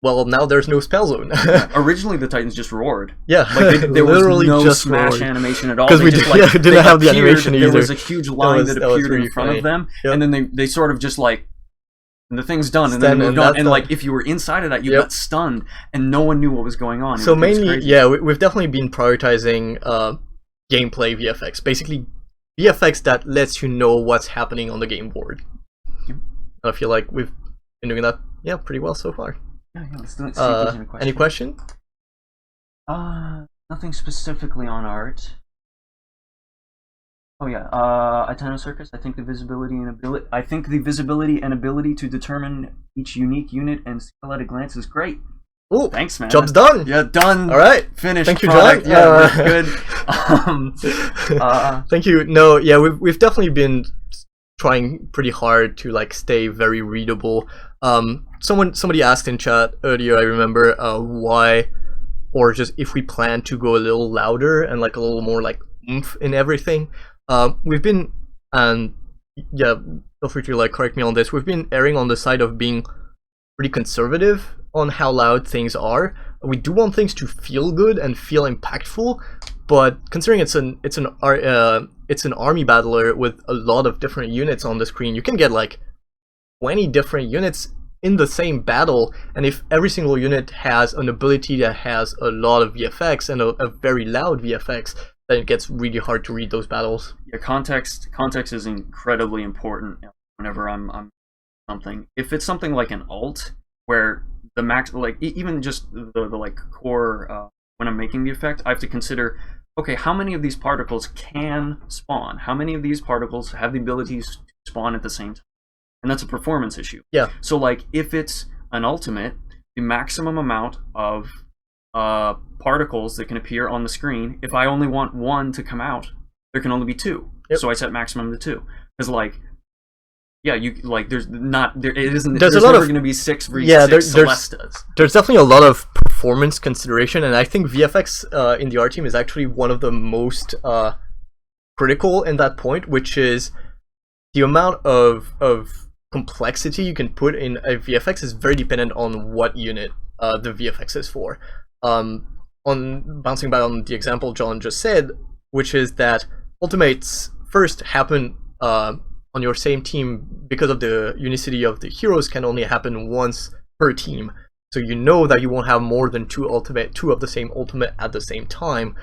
A: well, now there's no spell zone.
B: Originally, the Titans just roared.
A: Yeah,
B: like there was
A: literally
B: no
A: just
B: smash
A: roared.
B: animation at all.
A: Because we
B: just,
A: didn't have the animation either.
B: There was a huge line that appeared
A: really
B: in front
A: funny.
B: of them,
A: Yep.
B: and then they sort of just like, and the thing's done, and then they moved on. And like, if you were inside of that, you got stunned, and no one knew what was going on.
A: So mainly, yeah, we've definitely been prioritizing gameplay VFX. Basically, VFX that lets you know what's happening on the game board.
B: Yep.
A: I feel like we've been doing that, pretty well so far.
B: Yeah, let's see if there's any question.
A: Any question?
B: Nothing specifically on art. Oh yeah, Itano Circus. I think the visibility and ability to determine each unique unit and skill at a glance is great.
A: Oh,
B: thanks, man.
A: Job's done.
B: Yeah, done.
A: All right.
B: Finished.
A: Thank you,
B: product.
A: John.
B: Yeah, good.
A: Thank you. No, yeah, we've definitely been trying pretty hard to like stay very readable. Somebody asked in chat earlier, I remember, why, or just if we plan to go a little louder and like a little more like oomph in everything. We've been, and yeah, feel free to like correct me on this. We've been erring on the side of being pretty conservative on how loud things are. We do want things to feel good and feel impactful, but considering it's an army battler with a lot of different units on the screen, you can get like 20 different units in the same battle, and if every single unit has an ability that has a lot of VFX and a very loud VFX, then it gets really hard to read those battles.
B: Yeah, context is incredibly important whenever I'm something. If it's something like an ult where the max, like even just the like core, when I'm making the effect, I have to consider, okay, how many of these particles can spawn? How many of these particles have the abilities to spawn at the same time? And that's a performance issue.
A: Yeah.
B: So like if it's an ultimate, the maximum amount of particles that can appear on the screen, if I only want one to come out, there can only be two.
A: Yep.
B: So I set maximum to two. Because like, yeah, you like there's never going to be 6 for Celestas.
A: There's definitely a lot of performance consideration, and I think VFX in the art team is actually one of the most critical in that point, which is the amount of complexity you can put in a VFX is very dependent on what unit the VFX is for. On bouncing back on the example John just said, which is that ultimates first happen on your same team because of the unicity of the heroes can only happen once per team. So you know that you won't have more than two of the same ultimate at the same time.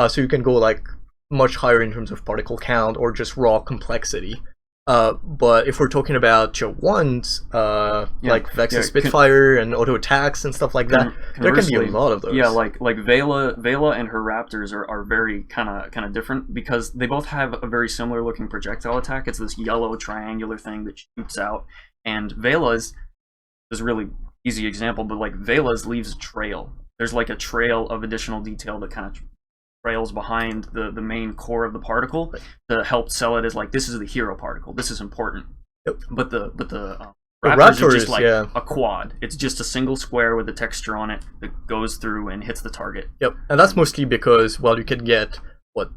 A: So you can go like much higher in terms of particle count or just raw complexity. But if we're talking about tier 1s, like Vex and Spitfire and auto attacks and stuff like that, there can be a lot of those.
B: Yeah, like Vela and her Raptors are very kind of different because they both have a very similar looking projectile attack. It's this yellow triangular thing that shoots out, and Vela's is a really easy example, but like Vela's leaves a trail. There's like a trail of additional detail that kind of trails behind the main core of the particle to help sell it as like, this is the hero particle, this is important.
A: Yep.
B: But the Raptors are just like a quad. It's just a single square with a texture on it that goes through and hits the target.
A: Yep, and that's mostly because, well, you can get, what,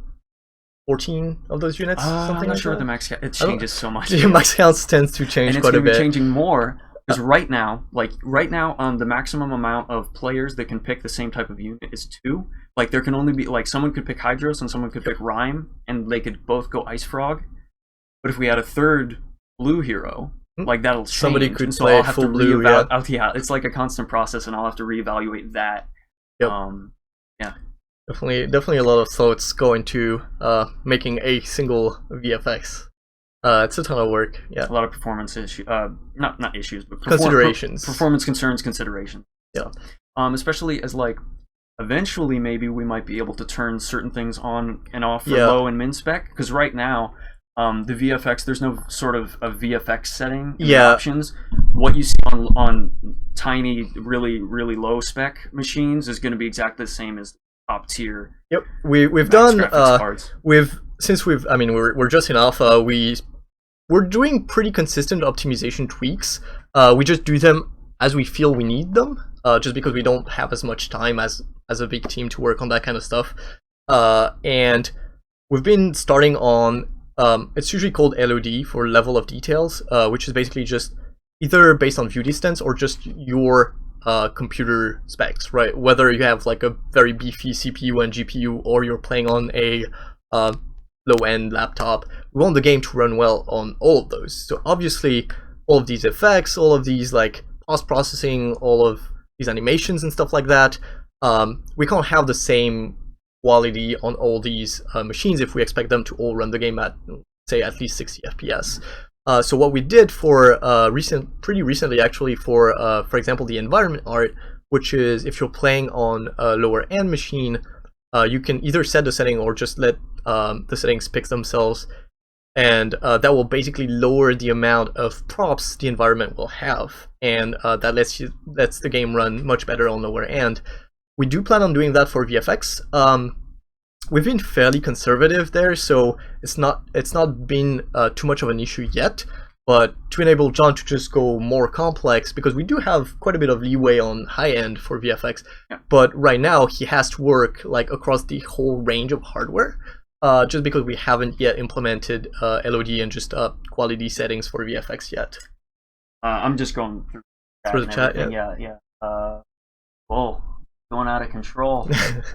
A: 14 of those units? Something
B: I'm not
A: like
B: sure
A: that?
B: what the max count, it changes so much.
A: The max count tends to change quite a bit.
B: And it's going to be changing more, because right now, the maximum amount of players that can pick the same type of unit is 2. Like, there can only be, like, someone could pick Hydros and someone could pick Rhyme, and they could both go Ice Frog. But if we had a third blue hero, like, that'll change.
A: Somebody could
B: so
A: play
B: I'll have
A: full
B: to
A: blue,
B: yeah, it's like a constant process, and I'll have to reevaluate that.
A: Yep.
B: Yeah.
A: Definitely a lot of thoughts go into making a single VFX. It's a ton of work. Yeah.
B: A lot of performance issues, not issues, but
A: considerations.
B: Performance concerns, considerations.
A: Yeah.
B: Especially as like, eventually maybe we might be able to turn certain things on and off for low and min spec, because right now the VFX, there's no sort of a VFX setting in the
A: Yeah.
B: options. What you see on tiny, really, really low spec machines is going to be exactly the same as top tier.
A: Yep, we've
B: max
A: done
B: graphics cards.
A: I mean we're just in alpha. We're doing pretty consistent optimization tweaks. We just do them as we feel we need them, just because we don't have as much time as a big team to work on that kind of stuff. And we've been starting on it's usually called LOD for level of details, which is basically just either based on view distance or just your computer specs, right? Whether you have like a very beefy CPU and GPU or you're playing on a low-end laptop, we want the game to run well on all of those. So obviously all of these effects, all of these like post-processing, all of these animations and stuff like that, we can't have the same quality on all these machines if we expect them to all run the game at, say, at least 60 FPS. So what we did for pretty recently actually, for example, the environment art, which is if you're playing on a lower end machine, you can either set the setting or just let the settings pick themselves, and that will basically lower the amount of props the environment will have, and that lets the game run much better on lower end. We do plan on doing that for VFX. We've been fairly conservative there, so it's not been too much of an issue yet. But to enable John to just go more complex, because we do have quite a bit of leeway on high end for VFX,
B: yeah.
A: But right now he has to work like across the whole range of hardware, just because we haven't yet implemented LOD and just quality settings for VFX yet.
B: I'm just going through
A: the chat.
B: Yeah. Whoa. Going out of control.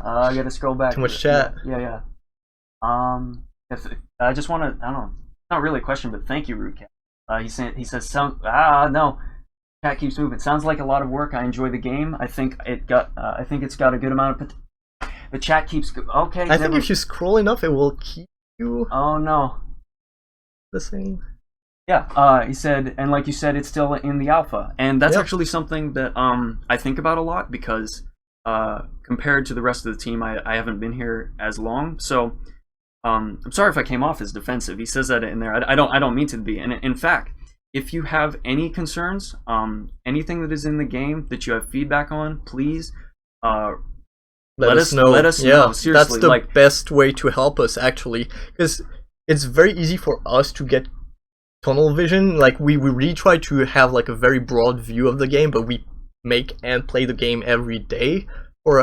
B: I gotta scroll back.
A: Too much chat.
B: Yeah. If I just want to, I don't know. It's not really a question, but thank you, Rootcat. He says, no. Chat keeps moving. Sounds like a lot of work. I enjoy the game. I think it's got a good amount of. The chat keeps. Okay.
A: I think if you scroll enough, it will keep you.
B: Oh no.
A: The same.
B: Yeah, he said, and like you said, it's still in the alpha, and that's actually something that I think about a lot, because compared to the rest of the team, I haven't been here as long, so I'm sorry if I came off as defensive. He says that in there. I don't mean to be. And in fact, if you have any concerns, anything that is in the game that you have feedback on, please let us know. Let us know. Seriously,
A: that's the best way to help us, actually, because it's very easy for us to get tunnel vision. Like we really try to have like a very broad view of the game, but we make and play the game every day for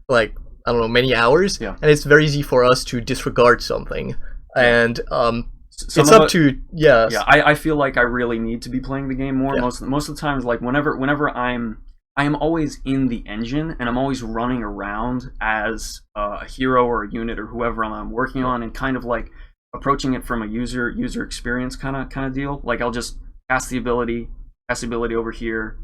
A: like, I don't know, many hours, and it's very easy for us to disregard something, and it's up to
B: I feel like I really need to be playing the game more. Most of the times, like whenever I am always in the engine, and I'm always running around as a hero or a unit or whoever I'm working on, and kind of like approaching it from a user experience kind of deal. Like I'll just cast the ability over here,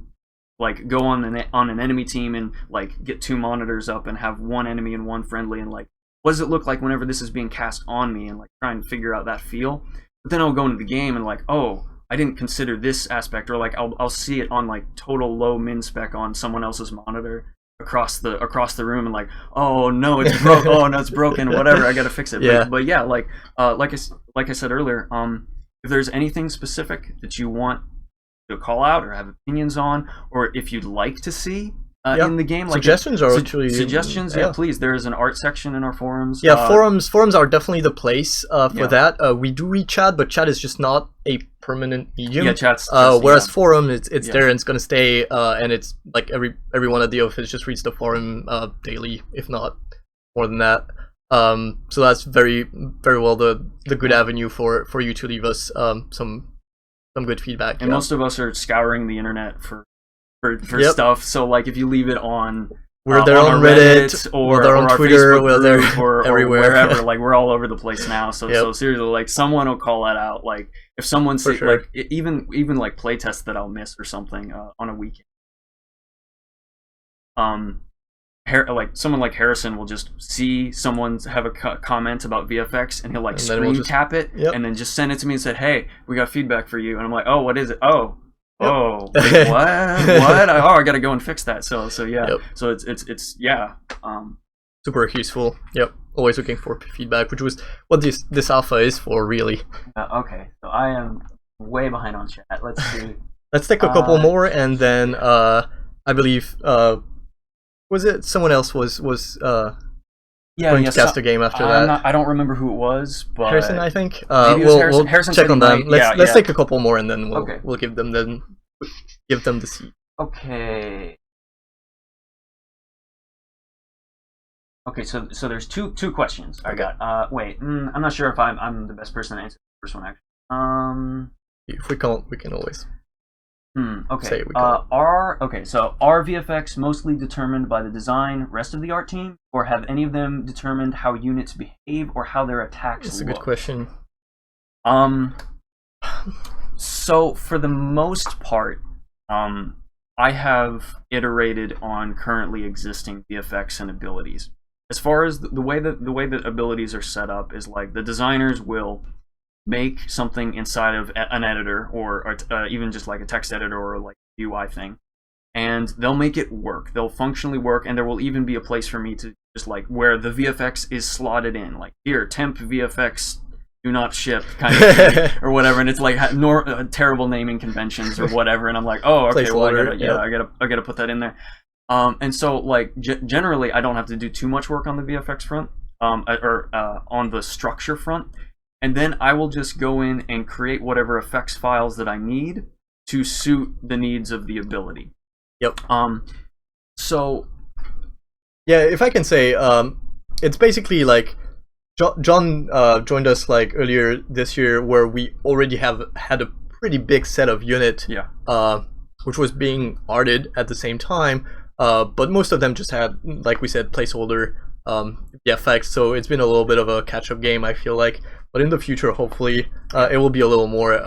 B: like go on an enemy team and like get 2 monitors up and have 1 enemy and 1 friendly, and like what does it look like whenever this is being cast on me, and like try and figure out that feel. But then I'll go into the game and like, oh, I didn't consider this aspect, or like I'll see it on like total low min spec on someone else's monitor across the room, and like, oh no, it's broken. Oh no, it's broken. Whatever, I gotta fix it. But yeah, like I said earlier, if there's anything specific that you want to call out or have opinions on, or if you'd like to see in the game, like
A: suggestions are actually
B: suggestions. Yeah, please. There is an art section in our forums.
A: Yeah, forums are definitely the place for that. We do read chat, but chat is just not a permanent medium.
B: Yeah, chat's
A: whereas forum, it's there and it's gonna stay, and it's like everyone at the office just reads the forum daily, if not more than that. So that's very well the good avenue for you to leave us some good feedback.
B: And most of us are scouring the internet for stuff. So like if you leave it on,
A: we're there on Reddit, or they're on Twitter,
B: we're there everywhere, or wherever.
A: Yeah.
B: Like we're all over the place now. So seriously, like someone will call that out. Like if someone say, like even like playtests that I'll miss or something on a weekend. Like someone like Harrison will just see someone have a comment about VFX, and he'll like screen cap it, and then just send it to me and said, "Hey, we got feedback for you." And I'm like, "Oh, what is it? Oh, wait, what? I gotta go and fix that." So yeah. So it's. So
A: super useful. Yep, always looking for feedback, which was what this alpha is for, really.
B: Okay, so I am way behind on chat. Let's see.
A: Let's take a couple more, and then I believe was it someone else was going to cast a game after that.
B: I don't remember who it was, but
A: Harrison, I think.
B: Maybe it was Harrison.
A: We'll
B: Harrison
A: check on them. Let's
B: yeah.
A: take a couple more, and then
B: Okay.
A: we'll give them the seat.
B: Okay. Okay, so there's two questions I got. Wait, I'm not sure if I'm the best person to answer the first one actually.
A: If we can't, we can always.
B: Okay.
A: Say we can't.
B: So are VFX mostly determined by the design, rest of the art team, or have any of them determined how units behave or how their attacks
A: That's a
B: look?
A: good question.
B: So for the most part, I have iterated on currently existing VFX and abilities. As far as the way that abilities are set up is like the designers will make something inside of an editor or even just like a text editor or like UI thing, and they'll make it work. They'll functionally work, and there will even be a place for me to just like where the VFX is slotted in, like here temp VFX do not ship kind of thing, or whatever, and it's like terrible naming conventions or whatever, and I'm like, oh, okay, well, I gotta put that in there. And so like generally I don't have to do too much work on the VFX front, or on the structure front, and then I will just go in and create whatever effects files that I need to suit the needs of the ability.
A: Yep.
B: So
A: yeah, if I can say, it's basically like John joined us like earlier this year, where we already had a pretty big set of unit, which was being arted at the same time, but most of them just had, like we said, placeholder VFX, so it's been a little bit of a catch-up game, I feel like. But in the future, hopefully, it will be a little more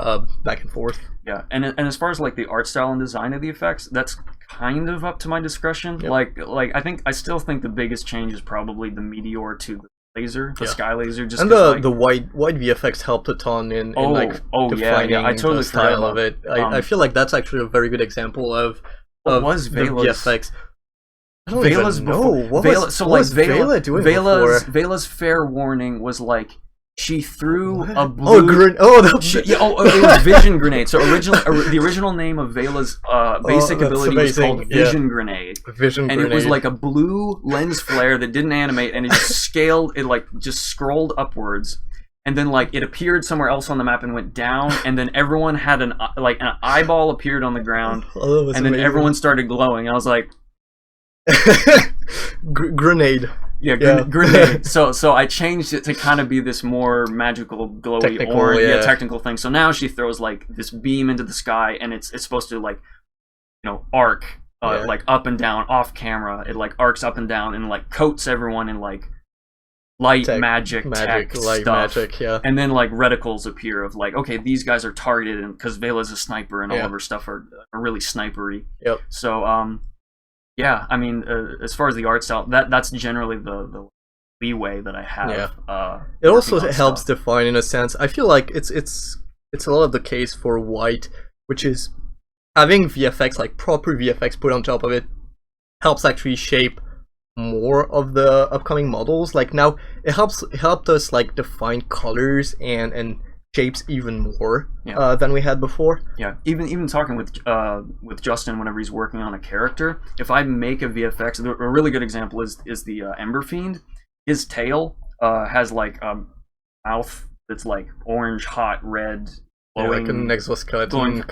A: back and forth.
B: Yeah, and as far as like the art style and design of the effects, that's kind of up to my discretion.
A: Yep.
B: Like I still think the biggest change is probably the meteor to the laser, the sky laser. Just
A: and the white VFX helped a ton in defining
B: I totally
A: the style of it. I feel like that's actually a very good example of
B: was
A: the VFX. I don't
B: Vela's
A: even know. What was Vela doing before?
B: Vela's fair warning was like she threw a blue.
A: It
B: was Vision Grenade. So the original name of Vela's basic ability was called Vision Grenade. And it was like a blue lens flare that didn't animate, and it just scaled. It like just scrolled upwards, and then like it appeared somewhere else on the map and went down, and then everyone had an eyeball appeared on the ground, and then everyone started glowing. I was like,
A: grenade.
B: Grenade. So I changed it to kind of be this more magical, glowy
A: technical,
B: orange, technical thing. So now she throws like this beam into the sky, and it's supposed to like, arc like up and down off camera. It like arcs up and down and like coats everyone in like light magic light stuff.
A: Magic,
B: and then like reticles appear of like, okay, these guys are targeted, and because Vela's a sniper and all of her stuff are really snipery.
A: Yep.
B: So yeah, I mean, as far as the art style, that's generally the leeway that I have.
A: Yeah. It also helps define, in a sense. I feel like it's a lot of the case for white, which is having VFX, like proper VFX put on top of it, helps actually shape more of the upcoming models. Like now, it helped us like define colors and shapes even more than we had before.
B: Yeah, even talking with Justin whenever he's working on a character, if I make a VFX, a really good example is the Ember Fiend. His tail has like a mouth that's like orange, hot, red, glowing,
A: like an exoskeleton.
B: Glowing,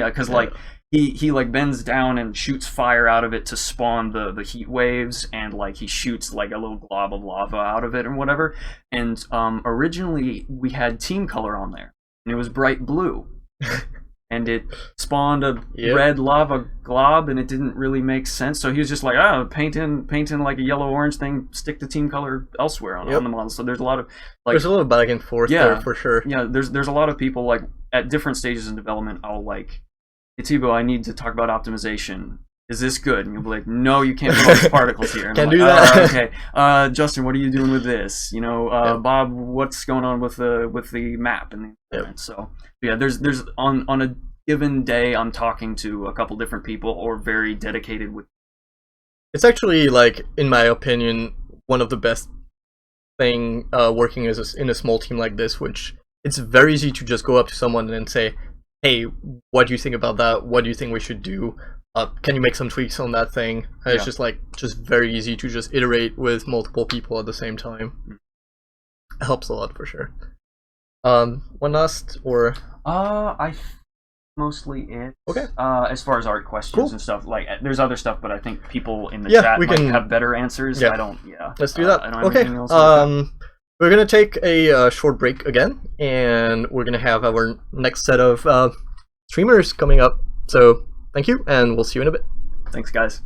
B: because like he like bends down and shoots fire out of it to spawn the heat waves, and like he shoots like a little glob of lava out of it and whatever. And originally we had team color on there, and it was bright blue, and it spawned a red lava glob, and it didn't really make sense. So he was just like, paint in like a yellow orange thing, stick the team color elsewhere on the model. So there's a lot of like
A: there's a little back and forth there for sure.
B: Yeah, there's a lot of people like at different stages in development. I'll like, hey, Thibaut, I need to talk about optimization. Is this good? And you'll be like, no, you can't put all these particles here. And
A: Can't
B: I'm
A: do
B: like,
A: that.
B: Okay. Justin, what are you doing with this? Bob, what's going on with the map and the environment? So yeah, there's on a given day, I'm talking to a couple different people or very dedicated with.
A: It's actually, like, in my opinion, one of the best thing working as in a small team like this, which it's very easy to just go up to someone and say, hey, what do you think about that? What do you think we should do? Can you make some tweaks on that thing? And it's just very easy to just iterate with multiple people at the same time. It helps a lot for sure. One last or
B: mostly it.
A: Okay.
B: As far as art questions and stuff, like there's other stuff, but I think people in the
A: Yeah,
B: chat
A: we
B: might
A: can-
B: have better answers.
A: Yeah.
B: I don't. Yeah.
A: Let's do that.
B: I don't have
A: Okay.
B: anything else like that.
A: We're gonna take a short break again, and we're gonna have our next set of streamers coming up. So thank you, and we'll see you in a bit.
B: Thanks, guys.